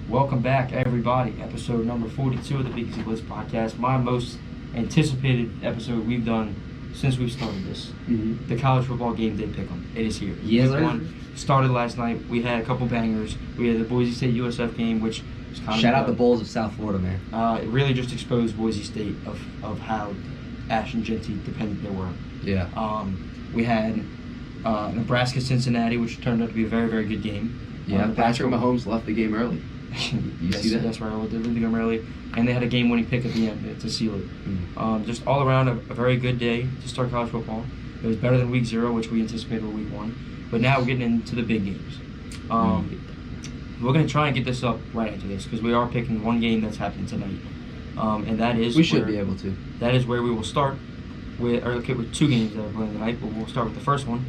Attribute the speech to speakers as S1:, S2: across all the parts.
S1: Welcome back, everybody. Episode number 42 of the Big Easy Blitz podcast. My most anticipated episode we've done since we've started this.
S2: Mm-hmm.
S1: The college football game day pick'em. It is here.
S2: Yes,
S1: Week
S2: sir.
S1: one started last night. We had a couple bangers. We had the Boise State USF game, which was kind
S2: Shout
S1: of
S2: out the Bulls of South Florida, man.
S1: It really just exposed Boise State of how Ashton Genty dependent they were.
S2: Yeah.
S1: We had Nebraska Cincinnati, which turned out to be a very, very good game.
S2: Yeah, Patrick Mahomes left the game early. You
S1: Yes,
S2: see that?
S1: That's right. Well, they did the game early, and they had a game-winning pick at the end to seal it.
S2: Mm.
S1: Just all around a very good day to start college football. It was better than week 0, which we anticipated for week 1. But now we're getting into the big games. We're going to try and get this up right after this because we are picking one game that's happening tonight, and that is
S2: We should be able to.
S1: That is where we will start with two games that are playing tonight. But we'll start with the first one: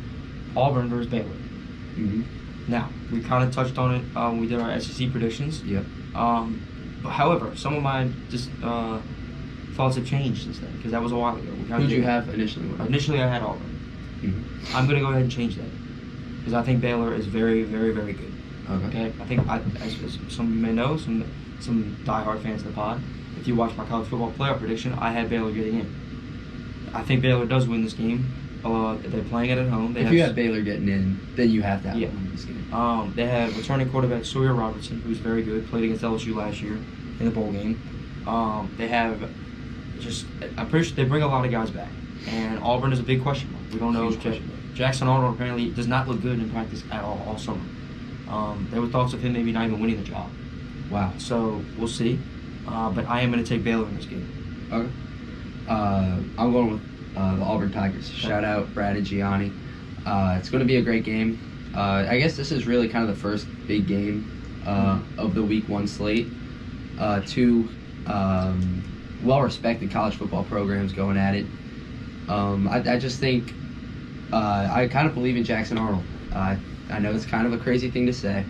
S1: Auburn versus Baylor.
S2: Mm-hmm.
S1: Now, we kind of touched on it when we did our SEC predictions.
S2: Yep.
S1: But however, some of my thoughts have changed since then because that was a while ago.
S2: Who did you have initially?
S1: Initially, I had Auburn.
S2: Mm-hmm.
S1: I'm going to go ahead and change that because I think Baylor is very, very, very good.
S2: Okay.
S1: I think, as some of you may know, some diehard fans of the pod, if you watch my college football playoff prediction, I had Baylor getting in. I think Baylor does win this game. They're playing it at home.
S2: If you have Baylor getting in, then you have to have them in this game.
S1: They have returning quarterback Sawyer Robertson, who's very good, played against LSU last year in the bowl game. They have I'm pretty sure they bring a lot of guys back. And Auburn is a big question mark. We don't know. Jackson Arnold apparently does not look good in practice at all summer. There were thoughts of him maybe not even winning the job.
S2: Wow.
S1: So we'll see. But I am going to take Baylor in this game.
S2: Okay. I'm going with the Auburn Tigers. Shout out Brad and Gianni. It's going to be a great game. I guess this is really kind of the first big game of the Week 1 slate. Two well-respected college football programs going at it. I just think I kind of believe in Jackson Arnold. I know it's kind of a crazy thing to say,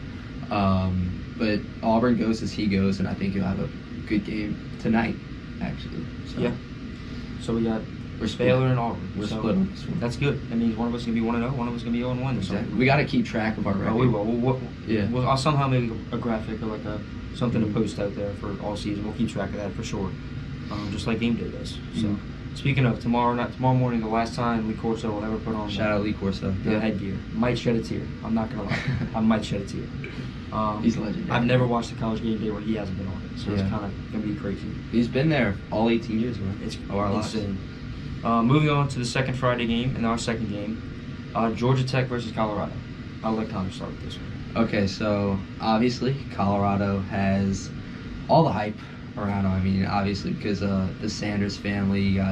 S2: but Auburn goes as he goes, and I think he'll have a good game tonight, actually. So.
S1: Yeah. So we got Baylor and Auburn.
S2: We're split on this one.
S1: That's good. That means one of us is going to be 1-0, one of us is going to be 0-1.
S2: Exactly. We got to keep track of our record.
S1: Oh, we will.
S2: Yeah.
S1: I'll somehow make a graphic or like something to post out there for all season. We'll keep track of that for sure, just like game day does. So, speaking of tomorrow morning, the last time Lee Corso will ever put on
S2: Shout out Lee Corso.
S1: the headgear. Might shed a tear. I'm not gonna lie. I might shed a tear.
S2: He's legendary.
S1: I've never watched a college game day where he hasn't been on it, so it's
S2: Yeah.
S1: kind of gonna be crazy.
S2: He's been there all 18 years, man.
S1: It's
S2: our lives.
S1: insane. Moving on to the second Friday game and our second game, Georgia Tech versus Colorado. I'll let Connor start with this one.
S2: Okay, so obviously Colorado has all the hype around them. I mean, obviously because the Sanders family, you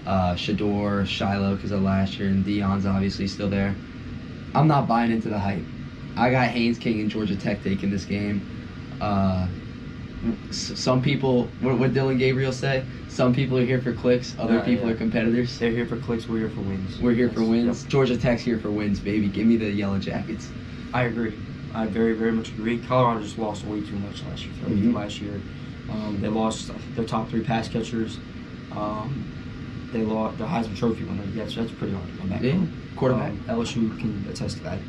S2: got Shador, Shiloh because of last year, and Deion's obviously still there. I'm not buying into the hype. I got Haynes King and Georgia Tech taking this game. Some people, what Dylan Gabriel say? Some people are here for clicks, other people are competitors.
S1: They're here for clicks, we're here for wins.
S2: We're here for wins.
S1: Yep.
S2: Georgia Tech's here for wins, baby. Give me the Yellow Jackets.
S1: I agree. I very, very much agree. Colorado just lost way too much last year. They lost their top 3 pass catchers. They lost the Heisman Trophy winner. That's pretty hard to come back from.
S2: Quarterback.
S1: LSU can attest to that.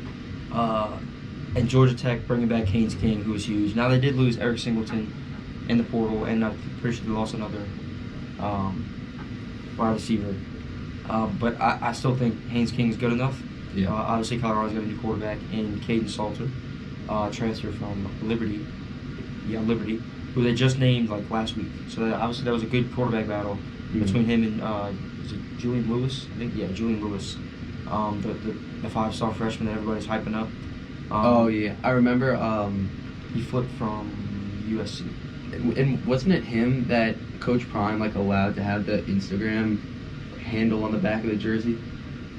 S1: And Georgia Tech bringing back Haynes King, who was huge. Now they did lose Eric Singleton in the portal, and I'm pretty sure they lost another wide receiver. But I still think Haynes King is good enough.
S2: Yeah.
S1: Obviously, Colorado's got a new quarterback in Caden Salter, transfer from Liberty. Yeah, Liberty, who they just named like last week. So obviously that was a good quarterback battle between him and is it Julian Lewis? I think Julian Lewis, the 5-star freshman that everybody's hyping up.
S2: Oh yeah, I remember.
S1: He flipped from USC.
S2: And wasn't it him that Coach Prime allowed to have the Instagram handle on the back of the jersey?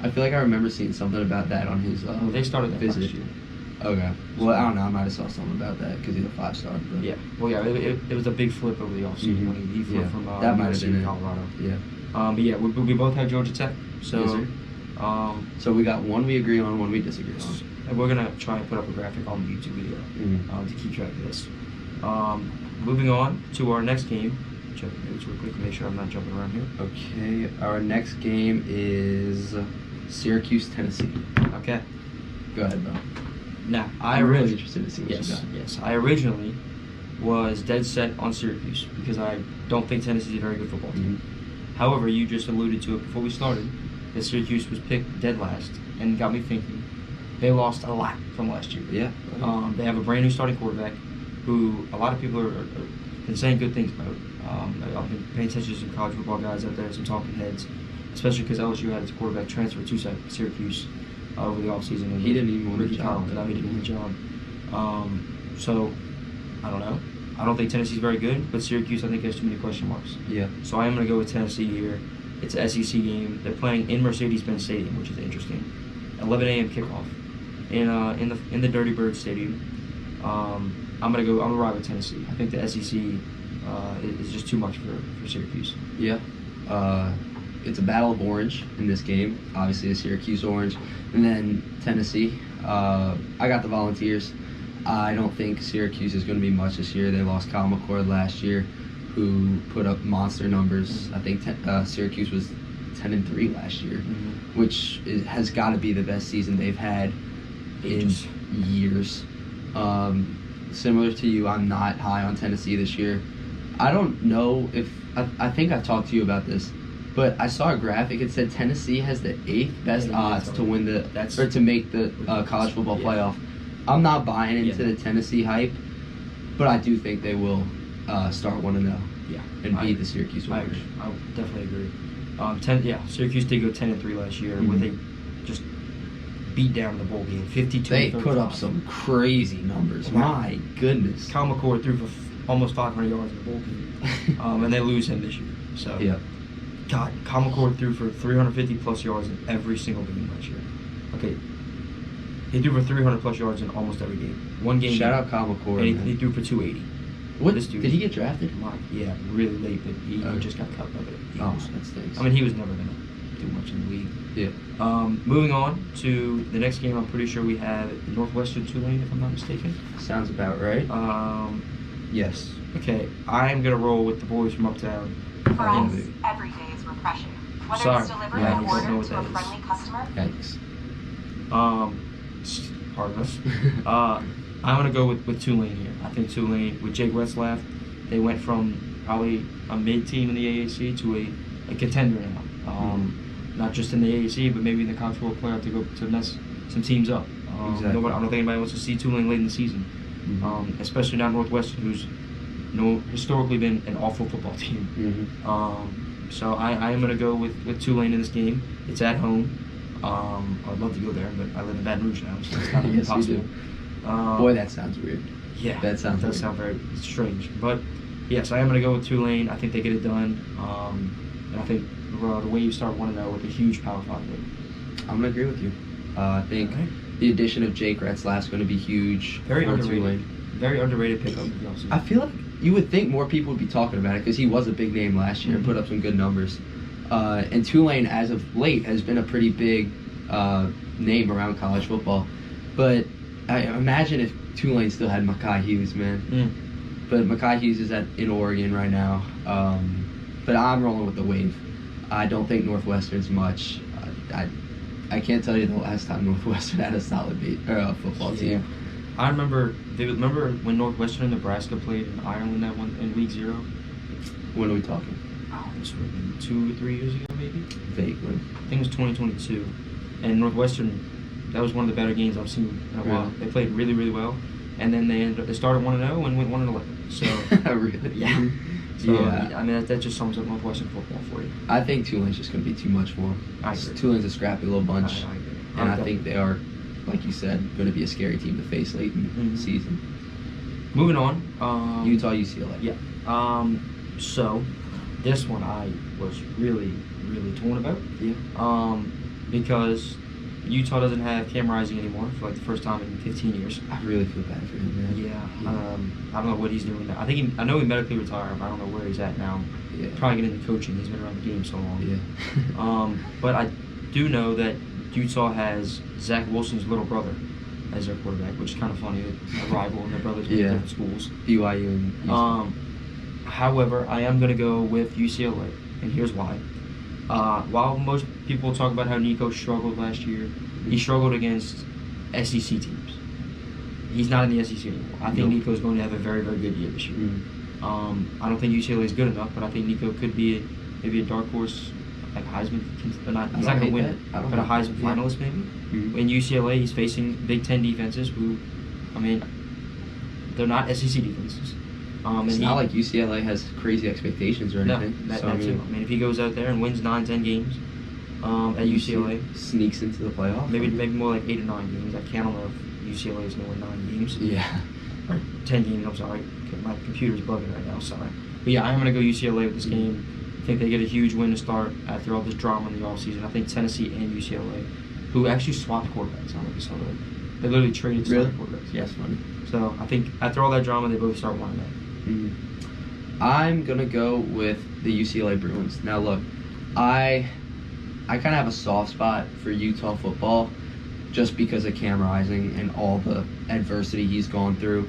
S2: I feel like I remember seeing something about that on his
S1: they started that
S2: visit.
S1: last year.
S2: Okay. Well, I don't know. I might have saw something about that because he's a 5-star. But.
S1: Yeah. Well, yeah. It was a big flip over the offseason when he flipped from
S2: that might have
S1: USC
S2: been
S1: to Colorado.
S2: Yeah.
S1: But yeah, we both have Georgia Tech. So.
S2: Yes, sir. So we got one we agree on, one we disagree on.
S1: And we're gonna try and put up a graphic on the YouTube video to keep track of this. Moving on to our next game. Check the notes real quick, make sure I'm not jumping around here.
S2: Okay, our next game is Syracuse, Tennessee.
S1: Okay.
S2: Go ahead, bro.
S1: Now,
S2: I'm really interested to see what you got.
S1: Yes, I originally was dead set on Syracuse because I don't think Tennessee's a very good football team.
S2: Mm-hmm.
S1: However, you just alluded to it before we started that Syracuse was picked dead last and got me thinking they lost a lot from last year.
S2: Yeah.
S1: They have a brand new starting quarterback who a lot of people are been saying good things about. I've been paying attention to some college football guys out there, some talking heads, especially because LSU had its quarterback transfer to Syracuse over the offseason.
S2: He didn't even want
S1: Ricky
S2: the job.
S1: Collins. No, he didn't want the job. So, I don't know. I don't think Tennessee's very good, but Syracuse, I think, has too many question marks.
S2: Yeah.
S1: So I am going to go with Tennessee here. It's an SEC game. They're playing in Mercedes-Benz Stadium, which is interesting. 11 a.m. kickoff in the Dirty Bird Stadium. I'm gonna ride with Tennessee. I think the SEC is just too much for Syracuse.
S2: Yeah. It's a battle of orange in this game. Obviously, a Syracuse orange, and then Tennessee. I got the Volunteers. I don't think Syracuse is going to be much this year. They lost Kyle McCord last year, who put up monster numbers. I think Syracuse was 10-3 last year, which has got to be the best season they've had in years. Similar to you, I'm not high on Tennessee this year. I don't know if I think I've talked to you about this, but I saw a graphic. It said Tennessee has the 8th best odds to win to make the college football playoff. I'm not buying into the Tennessee hype, but I do think they will start 1-0.
S1: Yeah,
S2: and beat the Syracuse
S1: I
S2: Orange.
S1: agree. I definitely agree. Syracuse did go 10-3 last year with a just beat down the bowl game, 52.
S2: They put up some crazy numbers.
S1: Wow.
S2: My goodness.
S1: Kyle McCord threw for almost 500 yards in the bowl game, and they lose him this year. So,
S2: yeah.
S1: God, Kyle McCord threw for 350 plus yards in every single game last year. Okay, he threw for 300 plus yards in almost every game. One game.
S2: Shout out Kyle McCord.
S1: And he threw for 280.
S2: What
S1: This dude,
S2: did he get drafted?
S1: Yeah, really late, but he just got cut by the Eagles.
S2: That stinks.
S1: I mean, he was never gonna do much in the league.
S2: Yeah.
S1: Moving on to the next game, I'm pretty sure we have Northwestern Tulane, if I'm not mistaken.
S2: Sounds about right. Yes.
S1: Okay, I'm gonna roll with the boys from Uptown.
S3: For us, every day is refreshing. Whether
S1: Sorry.
S3: it's delivering
S1: Yeah,
S3: an
S1: you don't know
S3: order
S1: what
S3: to a
S1: that is.
S3: friendly customer,
S2: Yikes.
S1: Pardon us. I'm gonna go with Tulane here. I think Tulane with Jake Retzlaff, they went from probably a mid team in the AAC to a contender now. Not just in the AAC, but maybe in the college football playoff to go to mess some teams up.
S2: Exactly.
S1: I don't think anybody wants to see Tulane late in the season, especially not Northwestern, who's historically been an awful football team. So I am gonna go with Tulane in this game. It's at home. I'd love to go there, but I live in Baton Rouge now, so it's not even
S2: Yes, you
S1: possible.
S2: do. Boy, that sounds weird.
S1: Yeah,
S2: That sounds
S1: does
S2: weird.
S1: sound very strange. But yes, I am going to go with Tulane. I think they get it done. And I think the way you start 1-0 with a huge Power 5 win.
S2: I'm gonna agree with you. I think
S1: All right.
S2: the addition of Jake Retzlaff is going to be huge.
S1: Very
S2: for
S1: underrated.
S2: Tulane.
S1: Very underrated pickup. To be honest with
S2: I
S1: you.
S2: feel like you would think more people would be talking about it because he was a big name last year and put up some good numbers. And Tulane, as of late, has been a pretty big name around college football. But I imagine if Tulane still had Mekhi Hughes, man. But Mekhi Hughes is in Oregon right now. But I'm rolling with the wave. I don't think Northwestern's much. I can't tell you the last time Northwestern had a solid football team.
S1: I remember when Northwestern and Nebraska played in Ireland that one in Week 0.
S2: When are we talking?
S1: This would have been 2 or 3 years ago, maybe.
S2: Vaguely.
S1: I think it was 2022, and Northwestern. That was one of the better games I've seen in a while.
S2: Really?
S1: They played really, really well, and then they started 1-0 and went 1-11. So
S2: Really?
S1: yeah. So,
S2: Yeah.
S1: I mean, that just sums up Northwestern football for you.
S2: I think Tulane's just going to be too much for them.
S1: I agree.
S2: Tulane's a scrappy little bunch.
S1: I agree.
S2: And I think they are, like you said, going to be a scary team to face late in the season.
S1: Moving on.
S2: Utah, UCLA.
S1: Yeah. So, this one I was really, really torn about.
S2: Yeah.
S1: Because Utah doesn't have Cam Rising anymore for like the first time in 15 years.
S2: I really feel bad for him, man.
S1: Yeah. I don't know what he's doing now. I know he medically retired, but I don't know where he's at now.
S2: Yeah.
S1: Probably getting into coaching. He's been around the game so long.
S2: Yeah.
S1: But I do know that Utah has Zach Wilson's little brother as their quarterback, which is kind of funny. A rival and their brothers in different schools.
S2: BYU and UCLA.
S1: However, I am going to go with UCLA, and here's why. While most people talk about how Nico struggled last year, he struggled against SEC teams. he's not in the SEC anymore. I think
S2: Nope.
S1: Nico's going to have a very, very good year this year. I don't think UCLA is good enough, but I think Nico could be maybe a dark horse, like Heisman. He's not going to win it, but a Heisman finalist maybe. In UCLA, he's facing Big Ten defenses who, I mean, they're not SEC defenses.
S2: It's not like UCLA has crazy expectations or
S1: no,
S2: anything.
S1: that
S2: So,
S1: too. I mean, if he goes out there and wins 9-10 games at UCLA,
S2: sneaks into the playoff.
S1: maybe more like 8 or 9 games. I don't know if UCLA is going to win 9 games.
S2: Yeah.
S1: Or 10 games, I'm sorry. My computer's bugging right now, sorry. But yeah, I'm going to go UCLA with this game. I think they get a huge win to start after all this drama in the offseason. I think Tennessee and UCLA, who actually swapped quarterbacks, I don't know if you saw that. They literally traded starting quarterbacks.
S2: Yes, funny.
S1: So I think after all that drama, they both start 1-0.
S2: I'm gonna go with the UCLA Bruins. Now look, I kind of have a soft spot for Utah football, just because of Cam Rising and all the adversity he's gone through.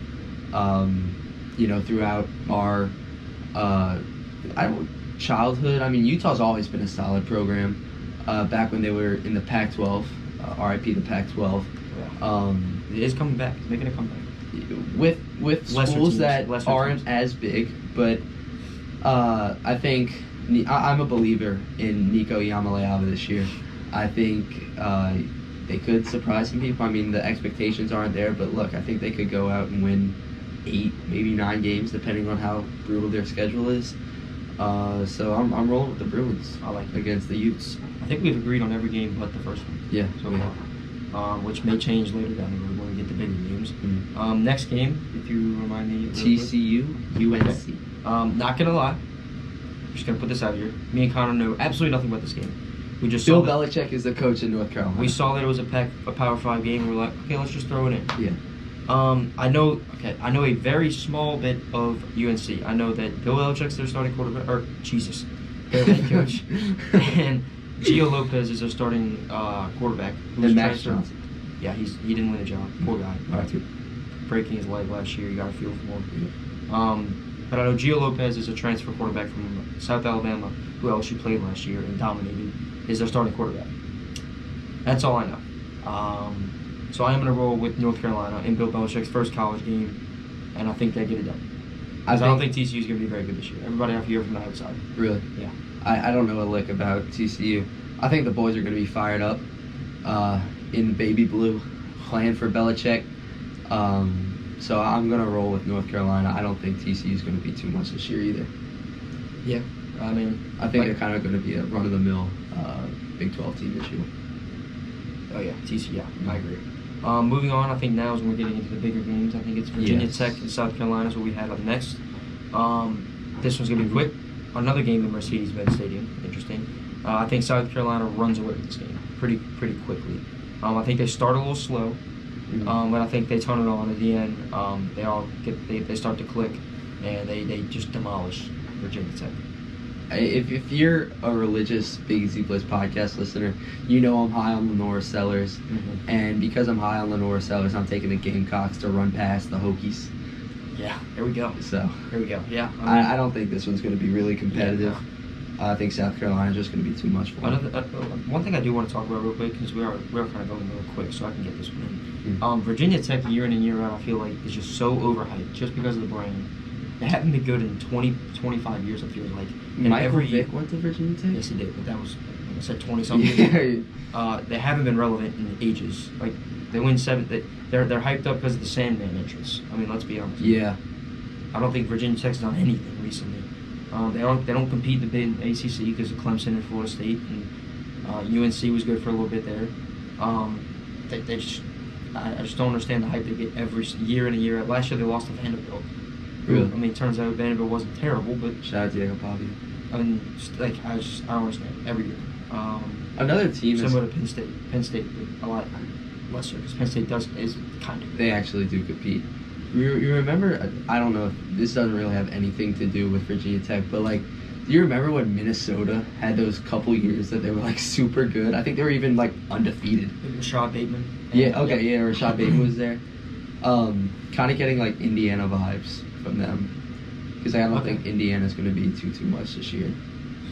S2: Throughout our childhood. I mean, Utah's always been a solid program. Back when they were in the Pac-12, RIP the Pac-12.
S1: Yeah. It is coming back. It's making a comeback.
S2: With
S1: Lesser
S2: schools
S1: teams,
S2: that
S1: lesser
S2: aren't
S1: teams.
S2: as big, but I think I'm a believer in Nico Yamaleava this year. I think they could surprise some people. I mean, the expectations aren't there, but look, I think they could go out and win 8, maybe 9 games, depending on how brutal their schedule is. So I'm rolling with the Bruins.
S1: I like it.
S2: Against the Utes.
S1: I think we've agreed on every game but the first one.
S2: Yeah.
S1: So far. Which may change later down the road when we get the bigger games.
S2: Mhm.
S1: Next game, if you remind me.
S2: TCU, UNC.
S1: Not gonna lie, just gonna put this out here. Me and Connor know absolutely nothing about this game. We just
S2: Bill
S1: saw that,
S2: Belichick is the coach in North Carolina.
S1: we saw that it was a Power 5 game. And we're like, okay, let's just throw it in.
S2: Yeah.
S1: I know a very small bit of UNC. I know that Bill Belichick's their starting quarterback, or Jesus, their head coach, and Gio Lopez is their starting quarterback.
S2: And Max
S1: transferred.
S2: Johnson.
S1: Yeah, he didn't win a job. Poor guy.
S2: Right.
S1: Breaking his leg last year. You got to feel for him. But I know Gio Lopez is a transfer quarterback from South Alabama, who LSU played last year and dominated. Is their starting quarterback. That's all I know. So I am going to roll with North Carolina in Bill Belichick's first college game, and I think they get it done. I don't think TCU is going to be very good this year. Everybody out here from the outside.
S2: Really?
S1: Yeah.
S2: I don't know a lick about TCU. I think the boys are going to be fired up in the baby blue, playing for Belichick. So I'm going to roll with North Carolina. I don't think TCU is going to be too much this year either.
S1: Yeah. I mean,
S2: I think they're kind of going to be a run-of-the-mill Big 12 team this year.
S1: Oh yeah, TCU. Yeah, I agree. Moving on, I think now is when we're getting into the bigger games. I think it's Virginia
S2: Yes.
S1: Tech and South Carolina is what we had up next. This one's gonna be quick. Another game in Mercedes-Benz Stadium. Interesting. I think South Carolina runs away with this game pretty quickly. I think they start a little slow, but I think they turn it on at the end. They start to click, and they just demolish Virginia Tech.
S2: If you're a religious Big Easy Blitz podcast listener, you know I'm high on Lenora Sellers.
S1: Mm-hmm.
S2: And because I'm high on Lenora Sellers, I'm taking the Gamecocks to run past the Hokies.
S1: Yeah, there we go.
S2: So
S1: Here we go. Yeah.
S2: I don't think this one's going to be really competitive.
S1: Yeah,
S2: I think South Carolina's just going to be too much for them.
S1: One thing I do want to talk about real quick, because we're kind of going real quick, so I can get this one in. Virginia Tech, year in and year out, I feel like is just so overhyped just because of the brand. They haven't been good in 20, 25 years, I feel like. And
S2: Michael Vick went to Virginia Tech?
S1: Yes, he did, but that was, like I said, 20-something years.
S2: Yeah.
S1: They haven't been relevant in ages. Like, they win 7. They're hyped up because of the Sandman entrance. I mean, let's be honest.
S2: Yeah.
S1: I don't think Virginia Tech's done anything recently. They don't compete in the ACC because of Clemson and Florida State, and UNC was good for a little bit there. I just don't understand the hype they get every year in and year out. Last year they lost to Vanderbilt.
S2: Really?
S1: I mean, it turns out Vanderbilt wasn't terrible, but
S2: Shout out to Diego Pavia.
S1: I mean, I don't understand every year.
S2: Another team is
S1: Similar to Penn State. Penn State a lot lesser because Penn State is kind of.
S2: they actually do compete. You remember? I don't know if this doesn't really have anything to do with Virginia Tech, but like, do you remember when Minnesota had those couple years that they were like super good? I think they were even like undefeated.
S1: Rashad Bateman.
S2: Yeah. Okay. Yeah. Rashad Bateman was there. Kind of getting like Indiana vibes from them, because I don't think Indiana's going to be too much this year.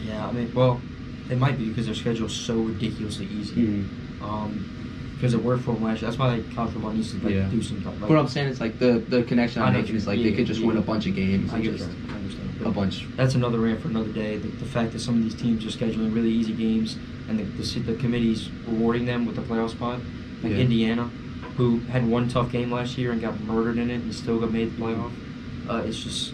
S1: Yeah, I mean, well, they might be because their schedule's so ridiculously easy.
S2: Mm-hmm.
S1: because it worked for them last year. That's why college football needs to do some stuff.
S2: What I'm saying is like the connection I'm making is like they could just win a bunch of games.
S1: I
S2: And
S1: get
S2: just
S1: that. I understand.
S2: a bunch.
S1: That's another rant for another day. The fact that some of these teams are scheduling really easy games, and the committee's rewarding them with the playoff spot, like Indiana, who had one tough game last year and got murdered in it and still got made the playoff. It's just,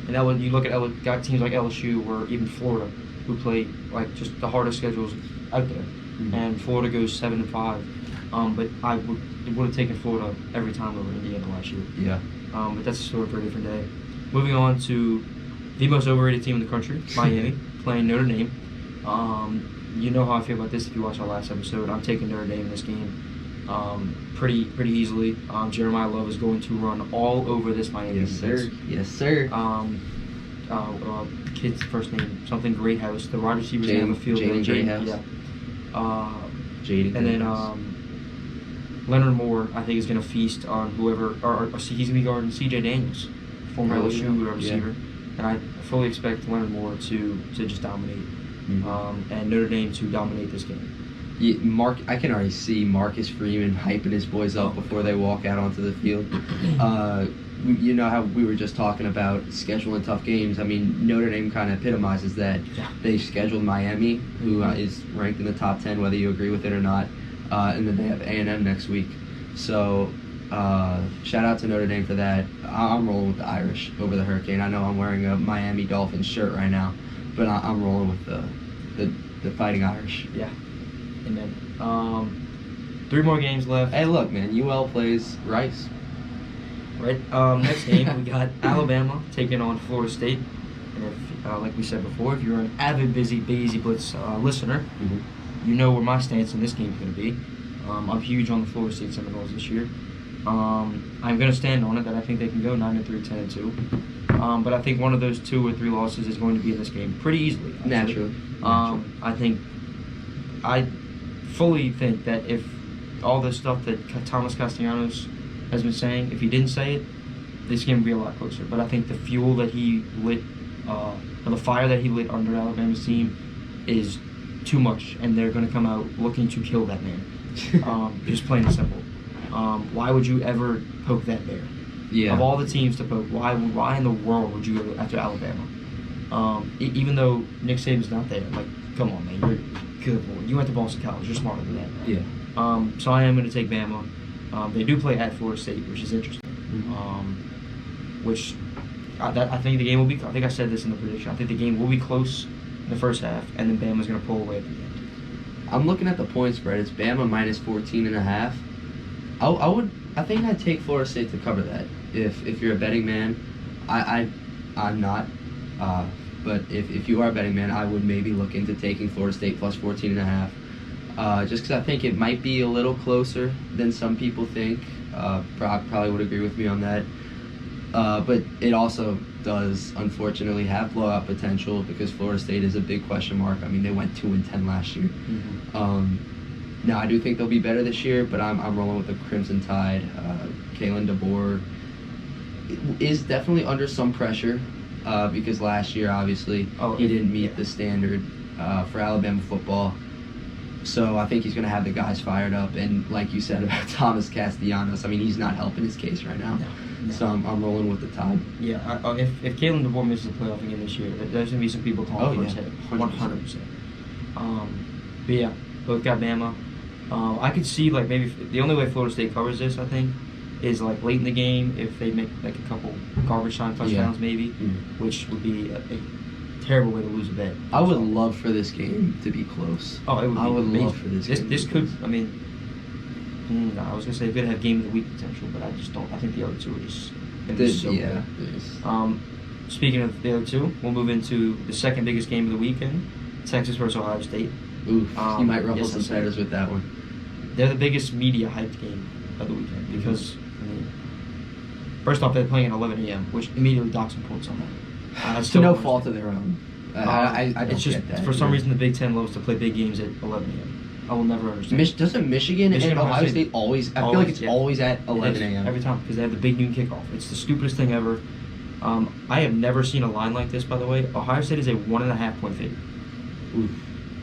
S1: and you look at got teams like LSU or even Florida, who play like just the hardest schedules out there, and Florida goes 7-5. But it would have taken Florida every time over Indiana last year.
S2: Yeah.
S1: But that's a story for a different day. Moving on to the most overrated team in the country, Miami, playing Notre Dame. You know how I feel about this if you watch our last episode. I'm taking Notre Dame in this game pretty easily. Jeremiah Love is going to run all over this Miami defense.
S2: Yes, sir.
S1: Kid's first name, something Greathouse. The wide receiver's name of field.
S2: Jaden Greathouse.
S1: Yeah.
S2: Jaden.
S1: And then Leonard Moore, I think, is going to feast on whoever, or he's going to be guarding C.J. Daniels, former LSU receiver. And I fully expect Leonard Moore to just dominate, and Notre Dame to dominate this game.
S2: Yeah, I can already see Marcus Freeman hyping his boys up before they walk out onto the field. You know how we were just talking about scheduling tough games. I mean, Notre Dame kind of epitomizes that.
S1: Yeah.
S2: They scheduled Miami, who is ranked in the top 10, whether you agree with it or not, and then they have A&M next week. So shout out to Notre Dame for that. I'm rolling with the Irish over the Hurricane. I know I'm wearing a Miami Dolphins shirt right now, but I'm rolling with the Fighting Irish.
S1: Yeah. And then 3 more games left.
S2: Hey, look, man, UL plays Rice.
S1: Right. Next game, we got Alabama taking on Florida State. And if, like we said before, if you're an avid Busy Blitz listener, you know where my stance in this game is going to be. I'm huge on the Florida State Seminoles this year. I'm going to stand on it that I think they can go 9-3, 10-2. But I think one of those 2 or 3 losses is going to be in this game pretty easily.
S2: Naturally.
S1: I fully think that if all the stuff that Thomas Castellanos has been saying, if he didn't say it, this game would be a lot closer. But I think the fuel that he lit, or the fire that he lit under Alabama's team is too much, and they're going to come out looking to kill that man. Just plain and simple. Why would you ever poke that bear?
S2: Yeah.
S1: Of all the teams to poke, why in the world would you go after Alabama? Even though Nick Saban's not there, like, come on, man, you're good Lord. You went to Boston College, you're smarter than that.
S2: Yeah.
S1: So I am going to take Bama. They do play at Florida State, which is interesting. Which I think the game will be. I think I said this in the prediction. I think the game will be close in the first half, and then Bama's going to pull away at the end.
S2: I'm looking at the point spread. It's Bama minus 14.5. I think I'd take Florida State to cover that. If you're a betting man, I'm not. But if you are a betting man, I would maybe look into taking Florida State plus 14.5. Just because I think it might be a little closer than some people think. Probably would agree with me on that. But it also does, unfortunately, have blowout potential because Florida State is a big question mark. I mean, they went 2-10 last year. Now, I do think they'll be better this year, but I'm rolling with the Crimson Tide. Kalen DeBoer is definitely under some pressure because last year, obviously, he didn't meet the standard for Alabama football. So I think he's going to have the guys fired up. And like you said about Thomas Castellanos, I mean, he's not helping his case right now. No. So I'm rolling with the Tide.
S1: Yeah, if Kalen DeBoer misses the playoff again this year, there's going to be some people calling for his head. 100%. But yeah, both got Bama. I could see, like, maybe the only way Florida State covers this, I think, is, like, late in the game if they make, like, a couple garbage time touchdowns maybe, which would be a terrible way to lose a bet.
S2: I would love for this game to be close.
S1: Oh, it would be
S2: I would
S1: amazing.
S2: love for this game.
S1: This could, I mean, I was going to say it could have game of the week potential, but I just don't. I think the other two are just going to be so good. Speaking of the other two, we'll move into the second biggest game of the weekend, Texas versus Ohio State.
S2: Oof, you might ruffle some feathers with that one.
S1: They're the biggest media hyped game of the weekend because, I mean, first off, they're playing at 11 a.m., which immediately docks some points on them.
S2: To no fault of their own. I don't
S1: it's just,
S2: get that.
S1: For some reason, the Big Ten loves to play big games at 11 a.m. I will never understand.
S2: Doesn't Michigan and Ohio State always... I feel like it's always at 11 a.m.
S1: Every time, because they have the big noon kickoff. It's the stupidest thing ever. I have never seen a line like this, by the way. Ohio State is a 1.5 point favorite.
S2: Oof.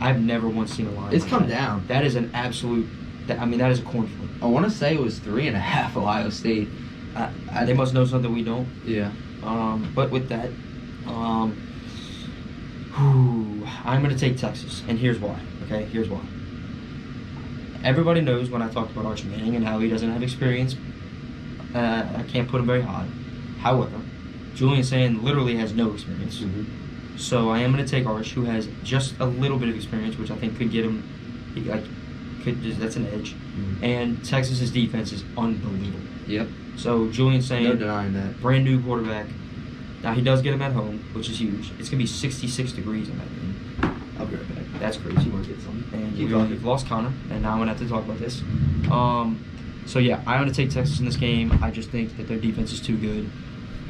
S1: I've never once seen a line
S2: It's
S1: like
S2: come
S1: that.
S2: down.
S1: That is an absolute That is a coin flip.
S2: I want to say it was 3.5 Ohio State.
S1: They must know something we don't.
S2: Yeah.
S1: But with that, I'm going to take Texas, and here's why. Okay, here's why. Everybody knows when I talked about Arch Manning and how he doesn't have experience, I can't put him very high. However, Julian Sand literally has no experience.
S2: Mm-hmm.
S1: So I am going to take Arch, who has just a little bit of experience, which I think could get him. That's an edge.
S2: Mm-hmm.
S1: And Texas's defense is unbelievable.
S2: Yep.
S1: So Julian Sand,
S2: No denying that.
S1: brand new quarterback. Now he does get him at home, which is huge. It's gonna be 66 degrees in that game.
S2: I'll be right back.
S1: That's crazy.
S2: You want to get some?
S1: And
S2: Keep
S1: we've lost Connor, and now I'm gonna have to talk about this. So yeah, I'm gonna take Texas in this game. I just think that their defense is too good.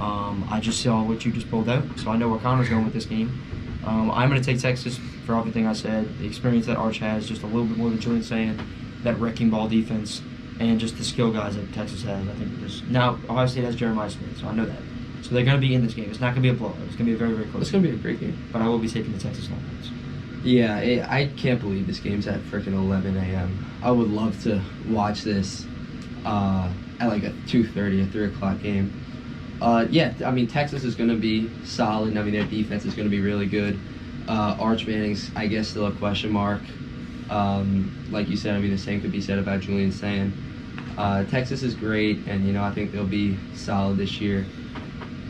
S1: I just saw what you just pulled out, so I know where Connor's going with this game. I'm gonna take Texas for everything I said. The experience that Arch has, just a little bit more than Julian Sand, that wrecking ball defense, and just the skill guys that Texas has. I think now Ohio State has Jeremiah Smith, so I know that. So they're going to be in this game. It's not going to be a blowout. It's going to be a very, very close.
S2: It's going to be a great game.
S1: But I will be taking the Texas Longhorns.
S2: Yeah, I can't believe this game's at freaking 11 a.m. I would love to watch this at like a 2:30 or 3 o'clock game. Yeah, I mean, Texas is going to be solid. I mean, their defense is going to be really good. Arch Manning's, I guess, still a question mark. Like you said, I mean, the same could be said about Julian Sand. Texas is great, and I think they'll be solid this year,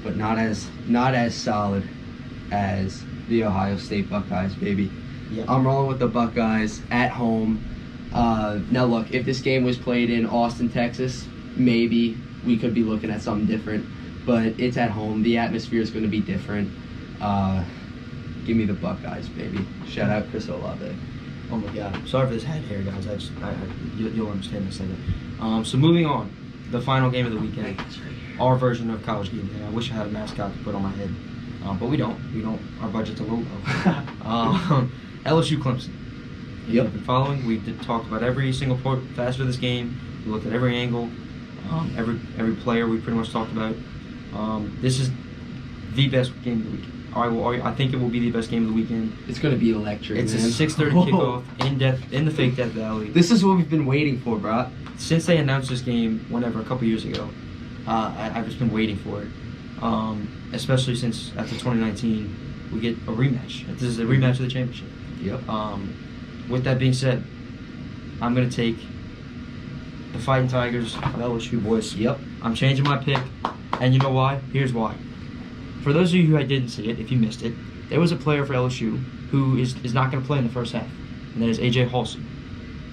S2: but not as solid as the Ohio State Buckeyes, baby.
S1: Yeah.
S2: I'm rolling with the Buckeyes at home. Now look, if this game was played in Austin, Texas, maybe we could be looking at something different, but it's at home. The atmosphere is going to be different. Give me the Buckeyes, baby. Shout out Chris Olave.
S1: Oh my God! Sorry for this head hair, guys. You'll understand this later. So moving on, the final game of the weekend, our version of college game day. I wish I had a mascot to put on my head, but we don't. Our budget's a little low. LSU Clemson. If you've been following, we talked about every single facet of this game. We looked at every angle, every player. We pretty much talked about. This is the best game of the weekend. I think it will be the best game of the weekend.
S2: It's going to be electric.
S1: It's
S2: man.
S1: a 6:30 kickoff in the fake Death Valley.
S2: This is what we've been waiting for, bro.
S1: Since they announced this game, a couple years ago, I've just been waiting for it. Especially since after 2019, we get a rematch. This is a rematch of the championship.
S2: Yep.
S1: With that being said, I'm gonna take the Fighting Tigers of LSU, boys.
S2: Yep.
S1: I'm changing my pick, and you know why? Here's why. For those of you who didn't see it, if you missed it, there was a player for LSU who is not going to play in the first half, and that is A.J. Halsey.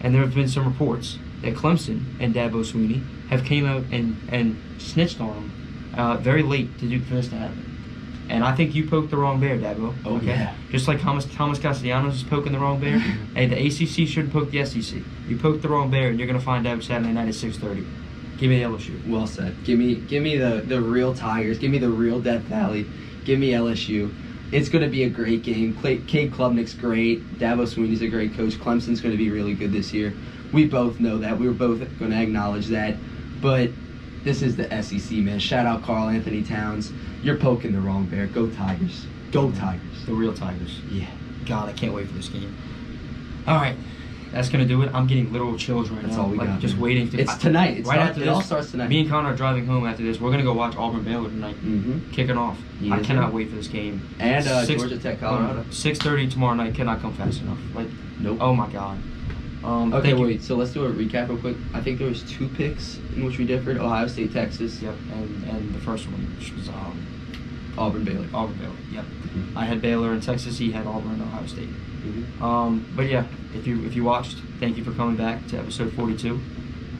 S1: And there have been some reports that Clemson and Dabo Swinney have came out and snitched on him very late for this to happen. And I think you poked the wrong bear, Dabo.
S2: Oh,
S1: okay?
S2: yeah.
S1: Just like Thomas Castellanos is poking the wrong bear. Hey, the ACC shouldn't poke the SEC. You poked the wrong bear, and you're going to find out Saturday night at 6:30. Give me LSU.
S2: Well said. Give me the real Tigers. Give me the real Death Valley. Give me LSU. It's going to be a great game. Cade Klubnik's great. Dabo Swinney's a great coach. Clemson's going to be really good this year. We both know that. We were both going to acknowledge that. But this is the SEC, man. Shout out Karl Anthony Towns. You're poking the wrong bear. Go Tigers. Go Tigers.
S1: The real Tigers.
S2: Yeah.
S1: God, I can't wait for this game. All right. That's going to do it. I'm getting literal chills right now.
S2: That's all we got.
S1: Just
S2: man.
S1: waiting.
S2: It's tonight.
S1: It
S2: all starts tonight.
S1: Me and Connor are driving home after this. We're going to go watch Auburn-Baylor tonight.
S2: Mm-hmm.
S1: Kicking off.
S2: Yes,
S1: I cannot
S2: sir.
S1: wait for this game.
S2: And Georgia Tech, Colorado.
S1: 6:30 tomorrow night cannot come fast enough.
S2: Nope.
S1: Oh, my God.
S2: Okay, wait. So let's do a recap real quick. I think there was 2 picks in which we differed. Ohio State, Texas.
S1: Yep, and the first one, which was
S2: Auburn, Baylor.
S1: Auburn-Baylor, yep.
S2: Mm-hmm.
S1: I had Baylor in Texas. He had Auburn and Ohio State.
S2: Mm-hmm.
S1: But yeah, if you watched, thank you for coming back to episode 42.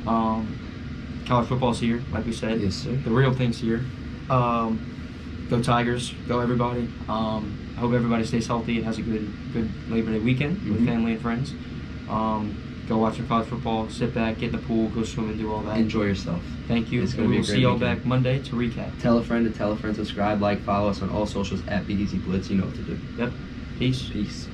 S1: College football's here, like we said.
S2: Yes, sir.
S1: The real thing's here. Go Tigers, go everybody. I hope everybody stays healthy and has a good Labor Day weekend with
S2: Mhm.
S1: family and friends. Go watch your college football, sit back, get in the pool, go swim and do all that.
S2: Enjoy yourself.
S1: Thank you.
S2: It's gonna
S1: And
S2: be
S1: we
S2: a
S1: will
S2: great
S1: see y'all
S2: weekend.
S1: back Monday to recap.
S2: Tell a friend, subscribe, like, follow us on all socials at BDZ Blitz. You know what to do.
S1: Yep. Peace.
S2: Peace.